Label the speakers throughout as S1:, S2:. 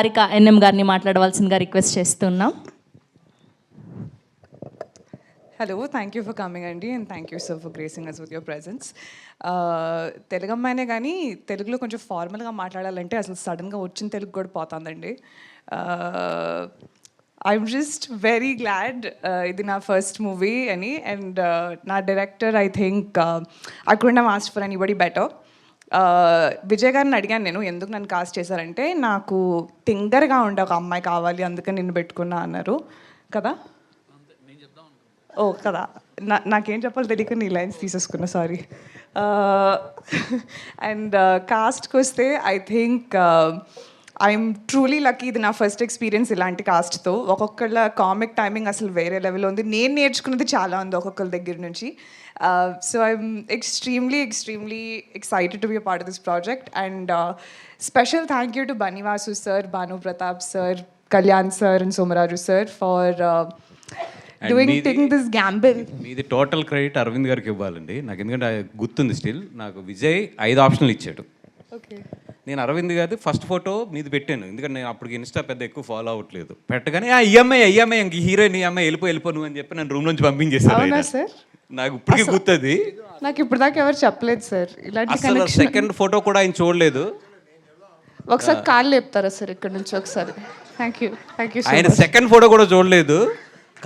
S1: Harika NM గారిని మాట్లాడవలసిందిగా request చేస్తున్నాం.
S2: Hello, thank you for coming, Andy, and thank you, sir, for gracing us with your presence. Telugu అమ్మాయినే కానీ తెలుగులో కొంచెం ఫార్మల్గా మాట్లాడాలంటే అసలు సడన్గా వచ్చిన తెలుగు కూడా పోతుందండి. ఐఎమ్ జస్ట్ వెరీ గ్లాడ్ ఇది నా ఫస్ట్ మూవీ అని. అండ్ నా director I think I couldn't have asked for anybody better. Vijay గారిని అడిగాను నేను, ఎందుకు నన్ను కాస్ట్ చేశారంటే నాకు టింగర్గా ఉండే ఒక అమ్మాయి కావాలి, అందుకని నిన్ను పెట్టుకున్నా అన్నారు కదా. ఓ కదా, నాకేం చెప్పాలో తెలియక నీ లైన్స్ తీసేసుకున్నా, సారీ. అండ్ కాస్ట్కి వస్తే I think I'm truly lucky. ఇది నా ఫస్ట్ ఎక్స్పీరియన్స్ ఇలాంటి కాస్ట్తో. ఒక్కొక్కళ్ళ కామిక్ టైమింగ్ అసలు వేరే లెవెల్ ఉంది. నేను నేర్చుకున్నది చాలా ఉంది ఒక్కొక్కరి దగ్గర నుంచి. So I'm extremely excited to be a part of this project. And special thank you to బనివాసు sir, Bhanu Pratap sir, Kalyan sir and Somaraju sir for taking this gamble.
S3: మీది టోటల్ క్రెడిట్ అరవింద్ గారికి ఇవ్వాలండి నాకు, ఎందుకంటే గుర్తుంది స్టిల్. నాకు విజయ్ 5 ఆప్షన్లు ఇచ్చాడు.
S2: ఓకే,
S3: నేను అరవింద్ గారి ఫస్ట్ ఫోటో మీది పెట్టాను, ఎందుకంటే నేను అప్పటికి ఇన్స్టా పెద్ద ఎక్కువ ఫాలో అవ్వట్లేదు. పెట్టగానే ఈఎంఐ ఇంక హీరోయిన్ ఈఎంఐ వెళ్ళిపో నువ్వు అని చెప్పి నన్ను రూమ్ నుంచి పంపించేశారు. నాకు ఇప్పటికీ గుర్తుంది.
S2: నాకు ఇప్పుడు దాకా ఎవరు చెప్పలేదు సార్ ఇలాంటి.
S3: అసలు సెకండ్ ఫోటో కూడా ఆయన చూడలేదు.
S2: ఒకసారి కాళ్ళు లేపుతారా సార్ ఇక్కడ నుంచి ఒకసారి? Thank you.
S3: ఆయన సెకండ్ ఫోటో కూడా చూడలేదు.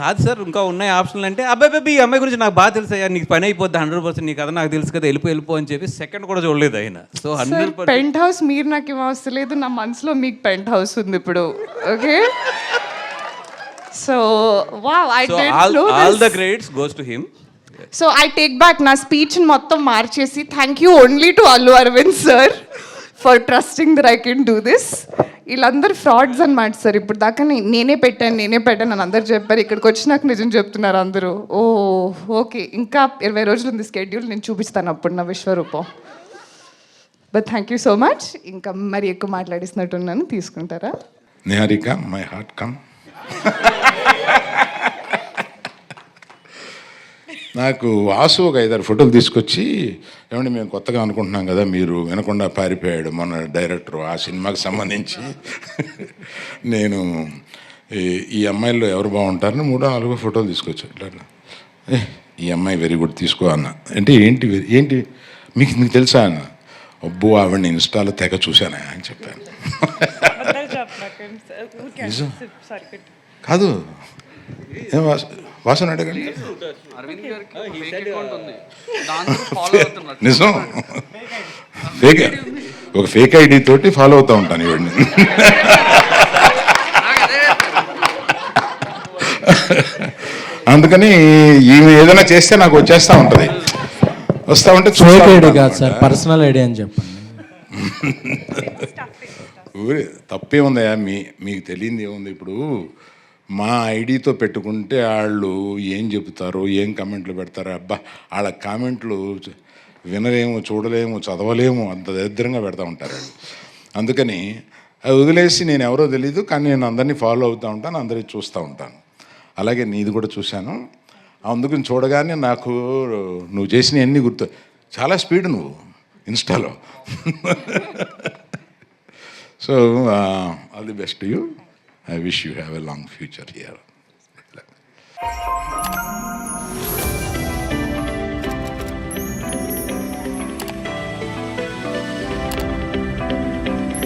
S3: కాదు సార్ ఇంకా ఉన్నాయి ఆప్షన్లు అంటే, అబ్బాయి ఈ అమ్మాయి గురించి నాకు బాగా తెలుసు అయ్యా, నీకు పని అయిపోద్ది 100%, నీకు కదా నాకు తెలుసు కదా, వెళ్ళిపో అని చెప్పి సెకండ్ కూడా చూడలేదు ఆయన. సో 100%
S2: పెంట్ హౌస్ మీరు నాకు ఏం అవసరం లేదు, నా మనసులో మీకు పెంట్ హౌస్ ఉంది ఇప్పుడు. Okay, so wow, I did know
S3: all the credits goes to him.
S2: So I take back నా స్పీచ్ మొత్తం మార్చేసి thank you only to Allu Aravind sir for trusting that I can do this. వీళ్ళందరూ frauds అనమాట sir. ఇప్పుడు దాకా నేనే పెట్టాను అని అందరు చెప్పారు. ఇక్కడికి వచ్చి నాకు నిజం చెప్తున్నారు అందరూ. ఓ ఓకే, ఇంకా 20 రోజులు ఉంది స్కెడ్యూల్, నేను చూపిస్తాను అప్పుడు నా విశ్వరూపం. But thank you so much. ఇంకా మరి ఎక్కువ మాట్లాడిస్తున్నట్టున్నాను, తీసుకుంటారా?
S4: Niharika, my heart come. నాకు వాసు ఒక 5-6 ఫోటోలు తీసుకొచ్చి, ఏమంటే మేము కొత్తగా అనుకుంటున్నాం కదా, మీరు వినకుండా పారిపోయాడు మన డైరెక్టర్ ఆ సినిమాకి సంబంధించి. నేను ఈ అమ్మాయిల్లో ఎవరు బాగుంటారని 3-4 ఫోటోలు తీసుకొచ్చాను. ఇట్లా ఈ అమ్మాయి వెరీ గుడ్ తీసుకో అన్న. అంటే ఏంటి మీకు తెలుసా అన్న? అబ్బో ఆవిడని ఇన్స్టాలో తెగ చూశానా అని చెప్పాను. నిజం కాదు, ఏం వాసన అడగండి. నిజం, ఫేక్, ఒక ఫేక్ ఐడి తోటి ఫాలో అవుతూ ఉంటాను ఇవన్నీ. అందుకని ఈమె ఏదైనా చేస్తే నాకు వచ్చేస్తూ ఉంటుంది, వస్తూ ఉంటే
S5: పర్సనల్ ఐడి అని చెప్పండి.
S4: తప్పే ఉందయా, మీకు తెలియంది ఏముంది? ఇప్పుడు మా ఐడితో పెట్టుకుంటే వాళ్ళు ఏం చెబుతారో, ఏం కామెంట్లు పెడతారో, అబ్బా వాళ్ళ కామెంట్లు వినలేము, చూడలేము, చదవలేము, అంత దరిద్రంగా పెడతా ఉంటారు వాళ్ళు. అందుకని అది వదిలేసి నేను ఎవరో తెలీదు, కానీ నేను అందరినీ ఫాలో అవుతూ ఉంటాను, అందరినీ చూస్తూ ఉంటాను. అలాగే నీది కూడా చూశాను. అందుకని చూడగానే నాకు నువ్వు చేసిన అన్నీ గుర్తు. చాలా స్పీడ్ నువ్వు ఇన్స్టాలో. So all the best to you. I wish you have a long future here.